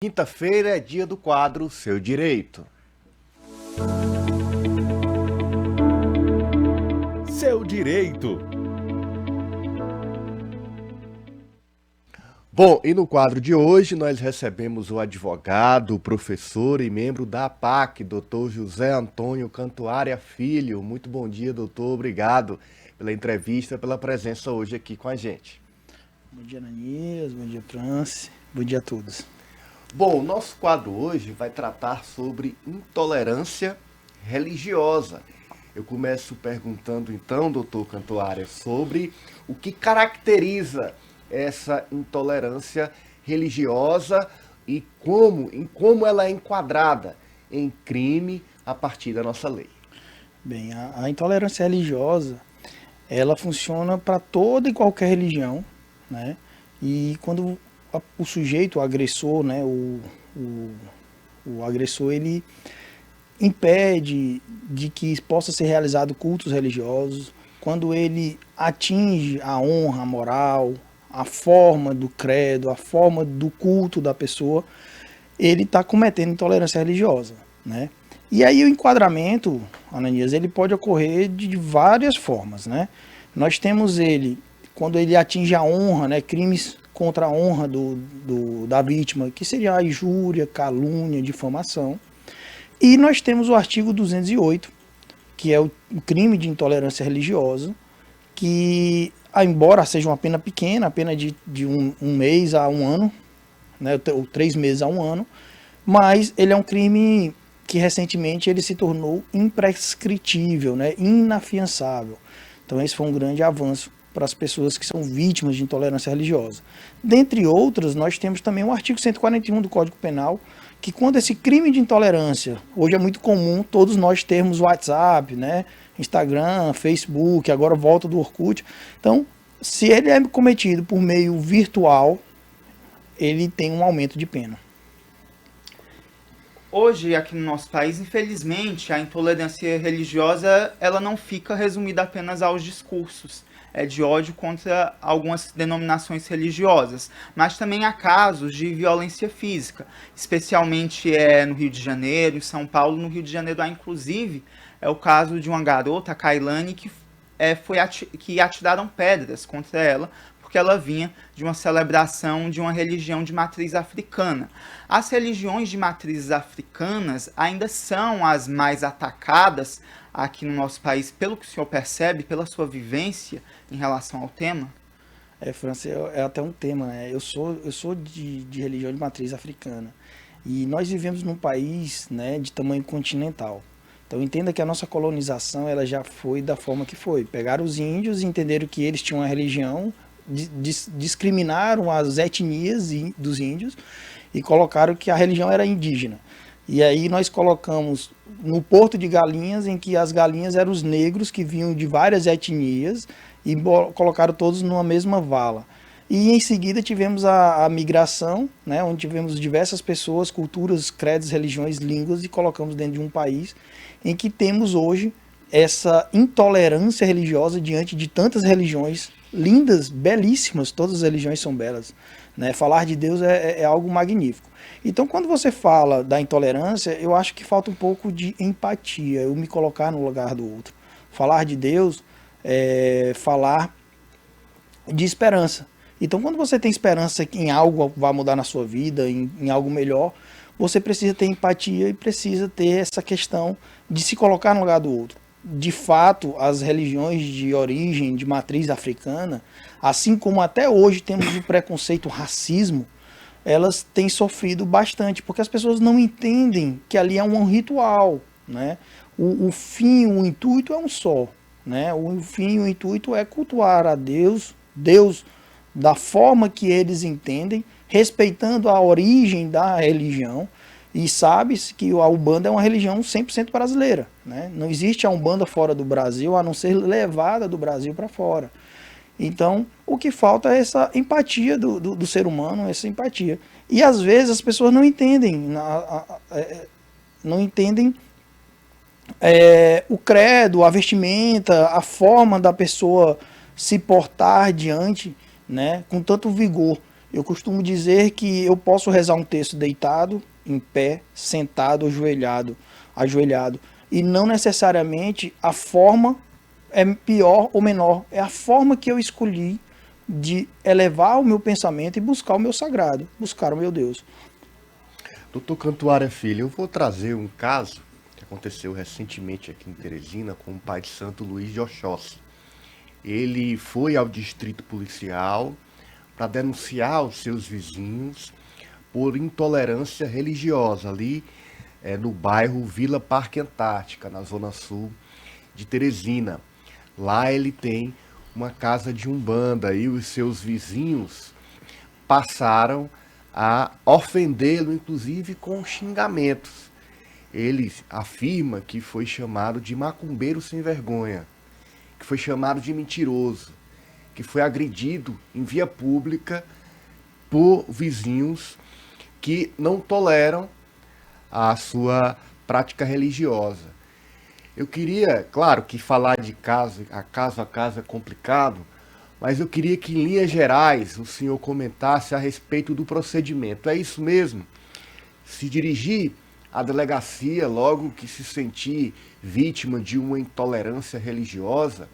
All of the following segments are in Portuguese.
Quinta-feira é dia do quadro Seu Direito. Seu Direito. Bom, e no quadro de hoje nós recebemos o advogado, professor e membro da APAC, Dr. José Antônio Cantuária Filho. Muito bom dia, doutor. Obrigado pela entrevista, pela presença hoje aqui com a gente. Bom dia, Ananias. Bom dia, France. Bom dia a todos. Bom, o nosso quadro hoje vai tratar sobre intolerância religiosa. Eu começo perguntando então, doutor Cantuária, sobre o que caracteriza essa intolerância religiosa e como ela é enquadrada em crime a partir da nossa lei. Bem, a intolerância religiosa, ela funciona para toda e qualquer religião, né? E quando o sujeito, o agressor, né, o agressor, ele impede de que possa ser realizado cultos religiosos, quando ele atinge a honra, a moral, a forma do credo, a forma do culto da pessoa, ele está cometendo intolerância religiosa, né? E aí o enquadramento, Ananias, ele pode ocorrer de várias formas, né? Nós temos ele, quando ele atinge a honra, né, crimes contra a honra da vítima, que seria a injúria, calúnia, difamação. E nós temos o artigo 208, que é o crime de intolerância religiosa, que, embora seja uma pena pequena, a pena de um mês a um ano, né, ou 3 meses a um ano, mas ele é um crime que recentemente ele se tornou imprescritível, né, inafiançável. Então esse foi um grande avanço para as pessoas que são vítimas de intolerância religiosa. Dentre outras, nós temos também o artigo 141 do Código Penal, que quando esse crime de intolerância, hoje é muito comum todos nós termos WhatsApp, né, Instagram, Facebook, agora volta do Orkut. Então, se ele é cometido por meio virtual, ele tem um aumento de pena. Hoje, aqui no nosso país, infelizmente, a intolerância religiosa ela não fica resumida apenas aos discursos de ódio contra algumas denominações religiosas, mas também há casos de violência física, especialmente no Rio de Janeiro, São Paulo. No Rio de Janeiro há, inclusive, o caso de uma garota, a Kailane, que atiraram pedras contra ela, porque ela vinha de uma celebração de uma religião de matriz africana. As religiões de matrizes africanas ainda são as mais atacadas aqui no nosso país, pelo que o senhor percebe, pela sua vivência em relação ao tema? França, é até um tema, né? Eu sou de religião de matriz africana e nós vivemos num país, né, de tamanho continental. Então entenda que a nossa colonização ela já foi da forma que foi. Pegaram os índios e entenderam que eles tinham uma religião, discriminaram as etnias dos índios e colocaram que a religião era indígena. E aí nós colocamos no Porto de Galinhas, em que as galinhas eram os negros que vinham de várias etnias e colocaram todos numa mesma vala. E em seguida tivemos a migração, né, onde tivemos diversas pessoas, culturas, credos, religiões, línguas, e colocamos dentro de um país em que temos hoje essa intolerância religiosa diante de tantas religiões lindas, belíssimas, todas as religiões são belas, né? Falar de Deus é algo magnífico. Então, quando você fala da intolerância, eu acho que falta um pouco de empatia, eu me colocar no lugar do outro. Falar de Deus é falar de esperança. Então, quando você tem esperança que em algo vai mudar na sua vida, em algo melhor, você precisa ter empatia e precisa ter essa questão de se colocar no lugar do outro. De fato, as religiões de origem, de matriz africana, assim como até hoje temos o preconceito, o racismo, elas têm sofrido bastante, porque as pessoas não entendem que ali é um ritual, né? O fim, o intuito é um só, né? O fim, o intuito é cultuar a Deus, Deus da forma que eles entendem, respeitando a origem da religião. E sabe-se que a Umbanda é uma religião 100% brasileira, né? Não existe a Umbanda fora do Brasil, a não ser levada do Brasil para fora. Então, o que falta é essa empatia do ser humano, essa empatia. E às vezes as pessoas não entendem, não entendem o credo, a vestimenta, a forma da pessoa se portar diante, né, com tanto vigor. Eu costumo dizer que eu posso rezar um texto deitado, em pé, sentado, ajoelhado. E não necessariamente a forma é pior ou menor. É a forma que eu escolhi de elevar o meu pensamento e buscar o meu sagrado, buscar o meu Deus. Doutor Cantuária Filho, eu vou trazer um caso que aconteceu recentemente aqui em Teresina com o pai de santo Luiz de Oxóssi. Ele foi ao distrito policial para denunciar os seus vizinhos por intolerância religiosa ali no bairro Vila Parque Antártica, na zona sul de Teresina. Lá ele tem uma casa de umbanda e os seus vizinhos passaram a ofendê-lo, inclusive com xingamentos. Ele afirma que foi chamado de macumbeiro sem vergonha, que foi chamado de mentiroso, que foi agredido em via pública por vizinhos que não toleram a sua prática religiosa. Eu queria, claro que falar de caso a caso é complicado, mas eu queria que em linhas gerais o senhor comentasse a respeito do procedimento. É isso mesmo? Se dirigir à delegacia logo que se sentir vítima de uma intolerância religiosa?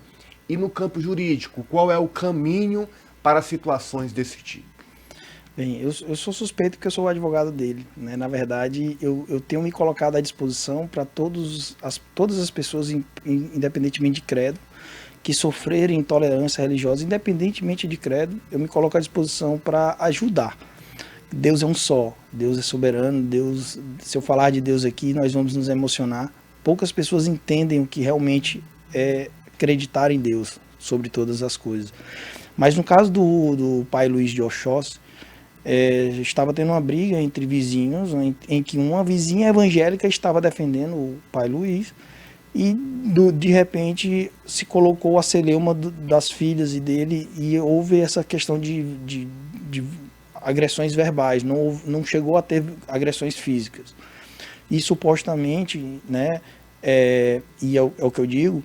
E no campo jurídico, qual é o caminho para situações desse tipo? Bem, eu sou suspeito porque eu sou o advogado dele, né? Na verdade, eu tenho me colocado à disposição para todas as pessoas, independentemente de credo, que sofrerem intolerância religiosa, independentemente de credo, eu me coloco à disposição para ajudar. Deus é um só, Deus é soberano, Deus, se eu falar de Deus aqui, nós vamos nos emocionar. Poucas pessoas entendem o que realmente é acreditar em Deus sobre todas as coisas. Mas no caso do pai Luiz de Oxóssi, estava tendo uma briga entre vizinhos, em que uma vizinha evangélica estava defendendo o pai Luiz, e de repente se colocou a celeuma das filhas e dele, e houve essa questão de agressões verbais, não chegou a ter agressões físicas. E supostamente, né, e é o que eu digo,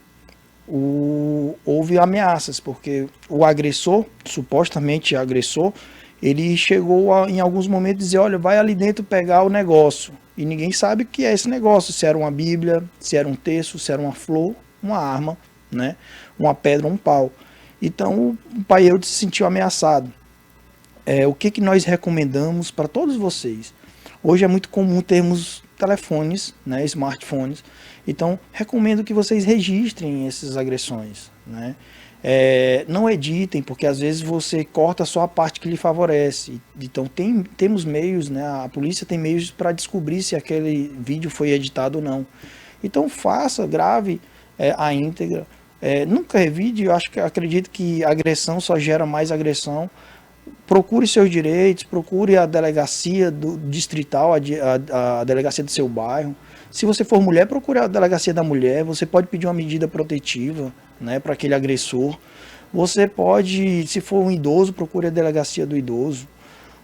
houve ameaças, porque o agressor, supostamente agressor, ele chegou em alguns momentos a dizer, olha, vai ali dentro pegar o negócio. E ninguém sabe o que é esse negócio, se era uma bíblia, se era um terço, se era uma flor, uma arma, né? Uma pedra, um pau. Então o pai Eudes se sentiu ameaçado. O que nós recomendamos para todos vocês? Hoje é muito comum termos telefones, né, smartphones. Então recomendo que vocês registrem essas agressões, né? Não editem, porque às vezes você corta só a parte que lhe favorece. Então temos meios, né? A polícia tem meios para descobrir se aquele vídeo foi editado ou não. Então grave a íntegra. Nunca revide, acredito que agressão só gera mais agressão. Procure seus direitos, procure a delegacia do distrital, a delegacia do seu bairro. Se você for mulher, procure a delegacia da mulher. Você pode pedir uma medida protetiva, né, para aquele agressor. Você pode, se for um idoso, procure a delegacia do idoso,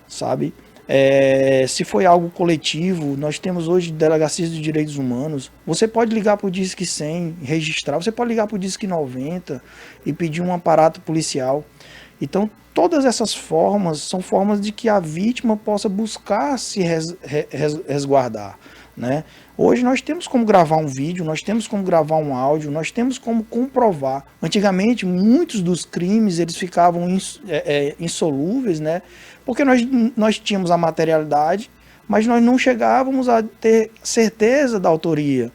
sabe? Se foi algo coletivo, nós temos hoje delegacias de direitos humanos. Você pode ligar para o Disque 100, registrar. Você pode ligar para o Disque 90 e pedir um aparato policial. Então, todas essas formas são formas de que a vítima possa buscar se resguardar, né? Hoje nós temos como gravar um vídeo, nós temos como gravar um áudio, nós temos como comprovar. Antigamente, muitos dos crimes eles ficavam insolúveis, né? Porque nós tínhamos a materialidade, mas nós não chegávamos a ter certeza da autoria.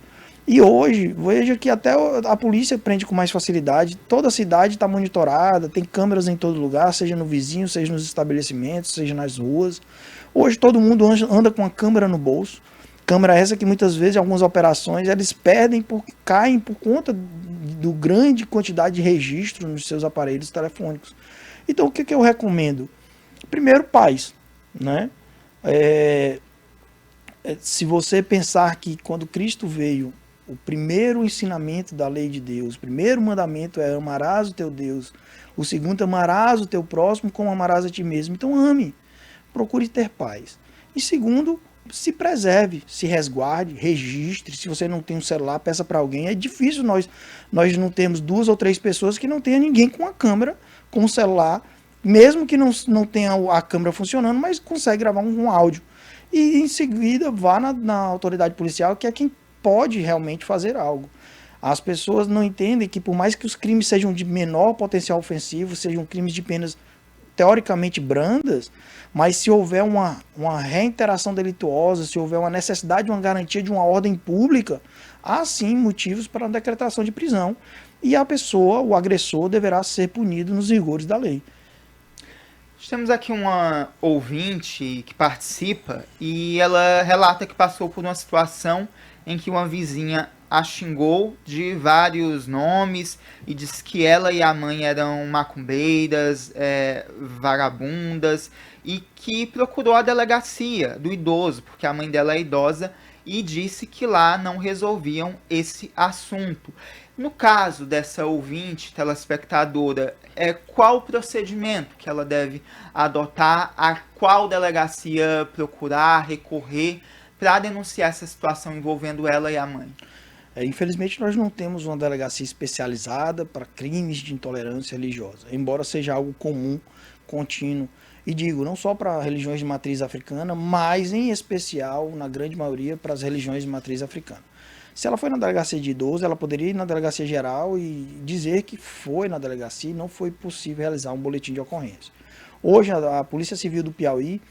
E hoje, veja que até a polícia prende com mais facilidade, toda a cidade está monitorada, tem câmeras em todo lugar, seja no vizinho, seja nos estabelecimentos, seja nas ruas. Hoje todo mundo anda com a câmera no bolso. Câmera essa que muitas vezes, em algumas operações, eles caem por conta do grande quantidade de registro nos seus aparelhos telefônicos. Então, o que eu recomendo? Primeiro, paz, né? Se você pensar que quando Cristo veio, o primeiro ensinamento da lei de Deus, o primeiro mandamento é amarás o teu Deus, o segundo amarás o teu próximo como amarás a ti mesmo. Então ame, procure ter paz. E segundo, se preserve, se resguarde, registre. Se você não tem um celular, peça para alguém. É difícil nós não temos 2 ou 3 pessoas que não tenha ninguém com a câmera, com o celular, mesmo que não tenha a câmera funcionando, mas consegue gravar um áudio. E em seguida vá na autoridade policial, que é quem pode realmente fazer algo. As pessoas não entendem que por mais que os crimes sejam de menor potencial ofensivo, sejam crimes de penas teoricamente brandas, mas se houver uma reiteração delituosa, se houver uma necessidade de uma garantia de uma ordem pública, há sim motivos para a decretação de prisão e a pessoa, o agressor, deverá ser punido nos rigores da lei. Temos aqui uma ouvinte que participa e ela relata que passou por uma situação em que uma vizinha a xingou de vários nomes e disse que ela e a mãe eram macumbeiras, vagabundas, e que procurou a delegacia do idoso, porque a mãe dela é idosa, e disse que lá não resolviam esse assunto. No caso dessa ouvinte, telespectadora, qual o procedimento que ela deve adotar, a qual delegacia procurar, recorrer, para denunciar essa situação envolvendo ela e a mãe? Infelizmente, nós não temos uma delegacia especializada para crimes de intolerância religiosa, embora seja algo comum, contínuo. E digo, não só para religiões de matriz africana, mas em especial, na grande maioria, para as religiões de matriz africana. Se ela foi na delegacia de idoso, ela poderia ir na delegacia geral e dizer que foi na delegacia e não foi possível realizar um boletim de ocorrência. Hoje, a Polícia Civil do Piauí,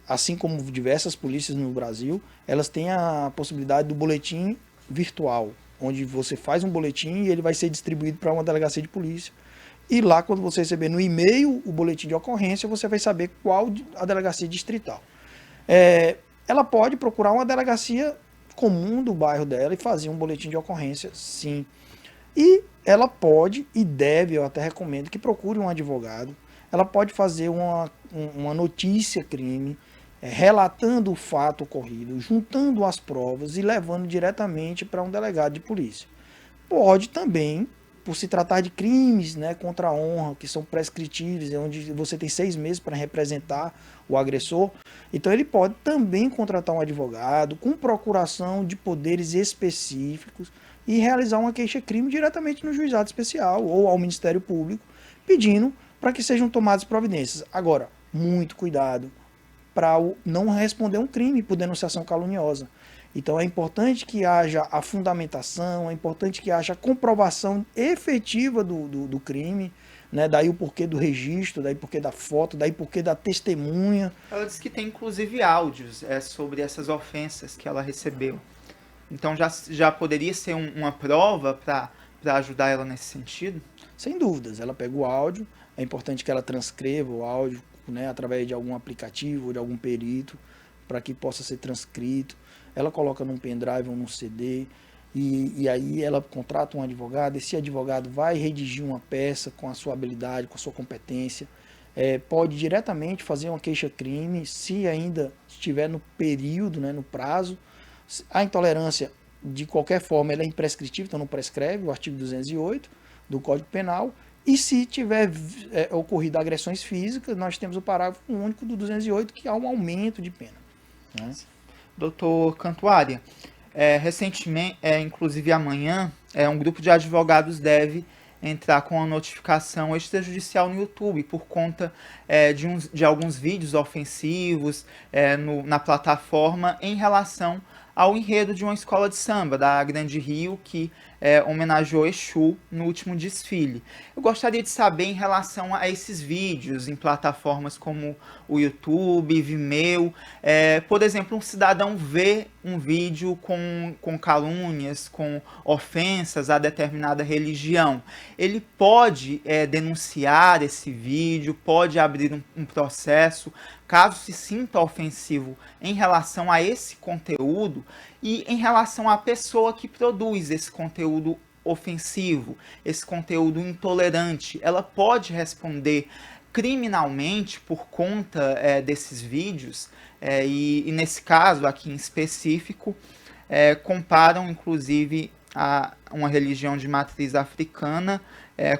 assim como diversas polícias no Brasil, elas têm a possibilidade do boletim virtual, onde você faz um boletim e ele vai ser distribuído para uma delegacia de polícia. E lá, quando você receber no e-mail o boletim de ocorrência, você vai saber qual a delegacia distrital. Ela pode procurar uma delegacia comum do bairro dela e fazer um boletim de ocorrência, sim. E ela pode e deve, eu até recomendo, que procure um advogado. Ela pode fazer uma notícia crime, relatando o fato ocorrido, juntando as provas e levando diretamente para um delegado de polícia. Pode também, por se tratar de crimes, né, contra a honra, que são prescritíveis, onde você tem 6 meses para representar o agressor, então ele pode também contratar um advogado com procuração de poderes específicos e realizar uma queixa-crime diretamente no juizado especial ou ao Ministério Público, pedindo para que sejam tomadas providências. Agora, muito cuidado para não responder um crime por denunciação caluniosa. Então é importante que haja a fundamentação, é importante que haja a comprovação efetiva do crime, né? Daí o porquê do registro, daí o porquê da foto, daí o porquê da testemunha. Ela disse que tem inclusive áudios sobre essas ofensas que ela recebeu. Então já poderia ser uma prova para ajudar ela nesse sentido? Sem dúvidas, ela pega o áudio, é importante que ela transcreva o áudio, né, através de algum aplicativo ou de algum perito, para que possa ser transcrito. Ela coloca num pendrive ou num CD, e aí ela contrata um advogado. Esse advogado vai redigir uma peça com a sua habilidade, com a sua competência. Pode diretamente fazer uma queixa-crime, se ainda estiver no período, né, no prazo. A intolerância, de qualquer forma, ela é imprescritível, então não prescreve, o artigo 208 do Código Penal. E se tiver ocorrido agressões físicas, nós temos o parágrafo único do 208, que há um aumento de pena, né? Doutor Cantuária, recentemente, inclusive amanhã, um grupo de advogados deve entrar com uma notificação extrajudicial no YouTube por conta de alguns vídeos ofensivos na plataforma em relação ao enredo de uma escola de samba da Grande Rio que homenageou Exu no último desfile. Eu gostaria de saber em relação a esses vídeos em plataformas como o YouTube, Vimeo. Por exemplo, um cidadão vê um vídeo com calúnias, com ofensas a determinada religião. Ele pode denunciar esse vídeo, pode abrir um processo, caso se sinta ofensivo em relação a esse conteúdo e em relação à pessoa que produz esse conteúdo ofensivo, esse conteúdo intolerante. Ela pode responder criminalmente por conta desses vídeos e nesse caso aqui em específico comparam inclusive a uma religião de matriz africana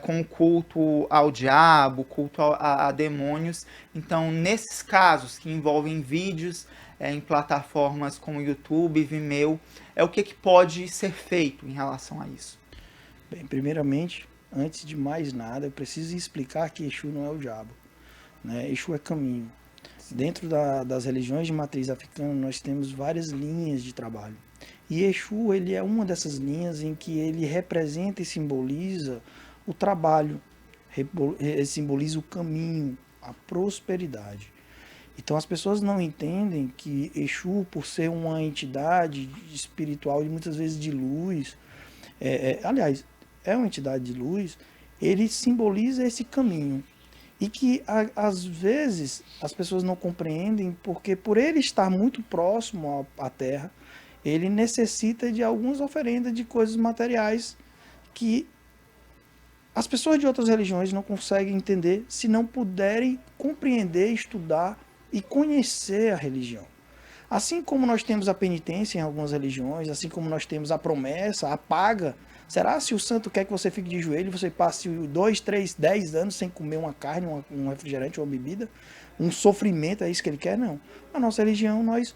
com o culto ao diabo, culto a demônios. Então, nesses casos que envolvem vídeos em plataformas como YouTube, Vimeo, o que pode ser feito em relação a isso? Bem, primeiramente, antes de mais nada, eu preciso explicar que Exu não é o diabo, né? Exu é caminho. Dentro das religiões de matriz africana, nós temos várias linhas de trabalho. E Exu, ele é uma dessas linhas em que ele representa e simboliza o trabalho, simboliza o caminho, a prosperidade. Então as pessoas não entendem que Exu, por ser uma entidade espiritual e muitas vezes de luz, aliás, é uma entidade de luz, ele simboliza esse caminho. E que às vezes as pessoas não compreendem porque por ele estar muito próximo à terra, ele necessita de algumas oferendas de coisas materiais que as pessoas de outras religiões não conseguem entender se não puderem compreender, estudar e conhecer a religião. Assim como nós temos a penitência em algumas religiões, assim como nós temos a promessa, a paga. Será se o santo quer que você fique de joelho e você passe 2, 3, 10 anos sem comer uma carne, um refrigerante ou uma bebida? Um sofrimento, é isso que ele quer? Não. Na nossa religião, nós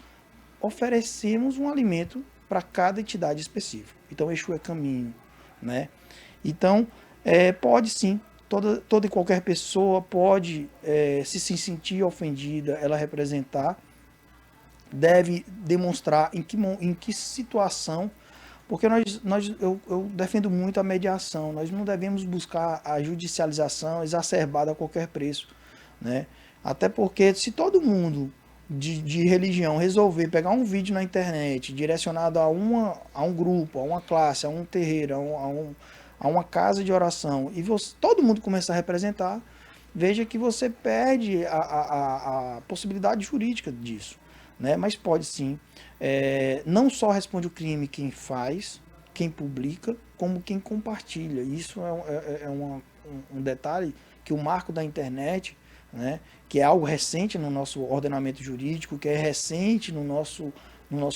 oferecemos um alimento para cada entidade específica. Então, Exu é caminho, né? Então, pode sim, toda e qualquer pessoa pode se sentir ofendida, ela representar, deve demonstrar em que situação, porque eu defendo muito a mediação, nós não devemos buscar a judicialização exacerbada a qualquer preço, né? Até porque se todo mundo de religião resolver pegar um vídeo na internet direcionado a um grupo, a uma classe, a um terreiro, a uma casa de oração, e todo mundo começar a representar, veja que você perde a possibilidade jurídica disso, né? Mas pode sim. Não só responde o crime quem faz, quem publica, como quem compartilha. Isso um detalhe que o marco da internet, né, que é algo recente no nosso ordenamento jurídico, que é recente no nosso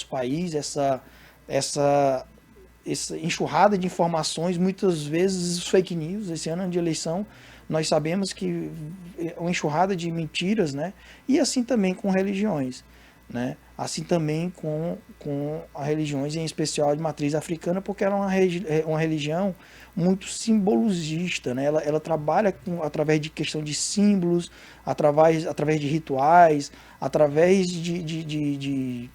país, essa enxurrada de informações, muitas vezes fake news. Esse ano de eleição, nós sabemos que é uma enxurrada de mentiras, né? E assim também com religiões, né? Assim também com as religiões, em especial de matriz africana, porque ela é uma religião muito simbologista, né? Ela trabalha através de questão de símbolos, através de rituais, através de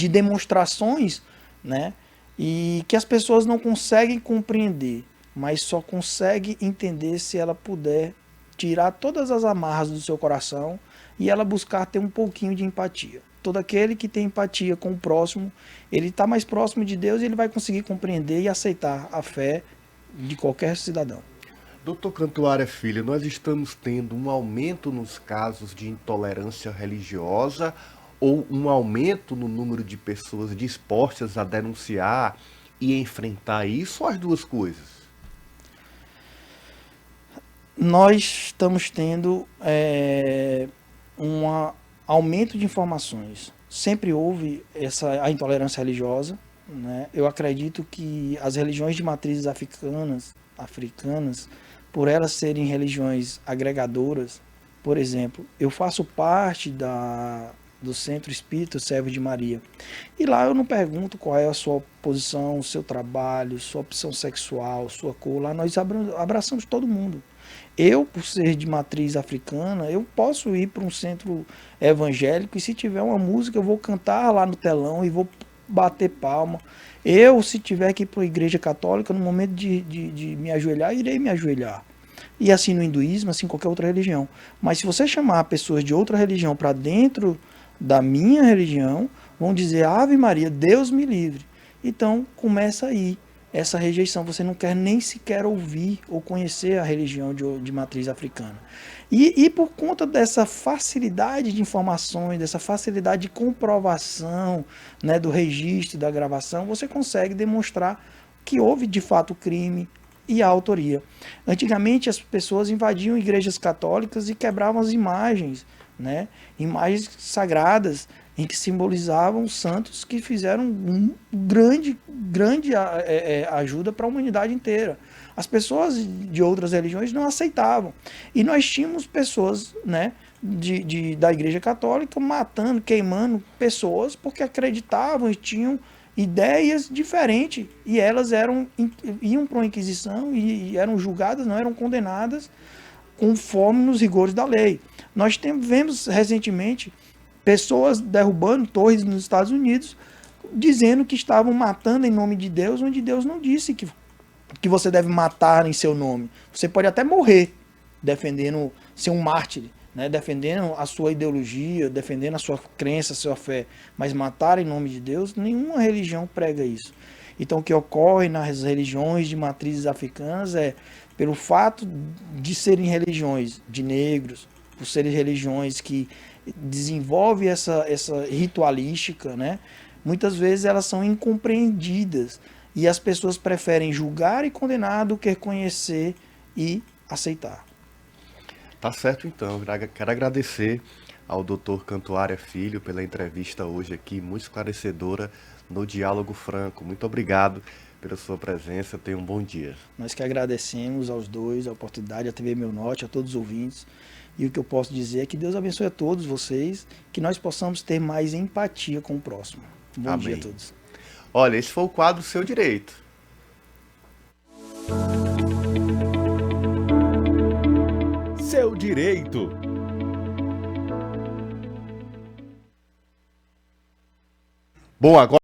demonstrações, né? E que as pessoas não conseguem compreender, mas só conseguem entender se ela puder tirar todas as amarras do seu coração e ela buscar ter um pouquinho de empatia. Todo aquele que tem empatia com o próximo, ele está mais próximo de Deus e ele vai conseguir compreender e aceitar a fé de qualquer cidadão. Doutor Cantuária Filho, nós estamos tendo um aumento nos casos de intolerância religiosa ou um aumento no número de pessoas dispostas a denunciar e enfrentar isso, ou as duas coisas? Nós estamos tendo um aumento de informações. Sempre houve a intolerância religiosa, né? Eu acredito que as religiões de matrizes africanas, por elas serem religiões agregadoras, por exemplo, eu faço parte do Centro Espírita Servo de Maria. E lá eu não pergunto qual é a sua posição, o seu trabalho, sua opção sexual, sua cor. Lá nós abraçamos todo mundo. Eu, por ser de matriz africana, eu posso ir para um centro evangélico e se tiver uma música eu vou cantar lá no telão e vou bater palma. Eu, se tiver que ir para a igreja católica, no momento de me ajoelhar, irei me ajoelhar. E assim no hinduísmo, assim qualquer outra religião. Mas se você chamar pessoas de outra religião para dentro da minha religião, vão dizer Ave Maria, Deus me livre. Então começa aí essa rejeição, você não quer nem sequer ouvir ou conhecer a religião de matriz africana. E por conta dessa facilidade de informações, dessa facilidade de comprovação, né, do registro, da gravação, você consegue demonstrar que houve de fato crime e a autoria. Antigamente as pessoas invadiam igrejas católicas e quebravam as imagens, né, imagens sagradas, em que simbolizavam santos que fizeram grande ajuda para a humanidade inteira. As pessoas de outras religiões não aceitavam. E nós tínhamos pessoas, né, da Igreja Católica matando, queimando pessoas porque acreditavam e tinham ideias diferentes e elas iam para uma inquisição e eram julgadas, não eram condenadas conforme nos rigores da lei. Nós vemos recentemente pessoas derrubando torres nos Estados Unidos, dizendo que estavam matando em nome de Deus, onde Deus não disse que você deve matar em seu nome. Você pode até morrer defendendo ser um mártir, né? Defendendo a sua ideologia, defendendo a sua crença, a sua fé, mas matar em nome de Deus, nenhuma religião prega isso. Então o que ocorre nas religiões de matrizes africanas é, pelo fato de serem religiões de negros, por serem religiões que desenvolvem essa ritualística, né? Muitas vezes elas são incompreendidas e as pessoas preferem julgar e condenar do que conhecer e aceitar. Tá certo, então. Quero agradecer ao Dr. Cantuária Filho pela entrevista hoje aqui, muito esclarecedora no Diálogo Franco. Muito obrigado pela sua presença. Tenha um bom dia. Nós que agradecemos aos dois a oportunidade, a TV Meu Norte, a todos os ouvintes. E o que eu posso dizer é que Deus abençoe a todos vocês, que nós possamos ter mais empatia com o próximo. Bom Amém. dia a todos. Olha, esse foi o quadro Seu Direito. Seu Direito. Bom, agora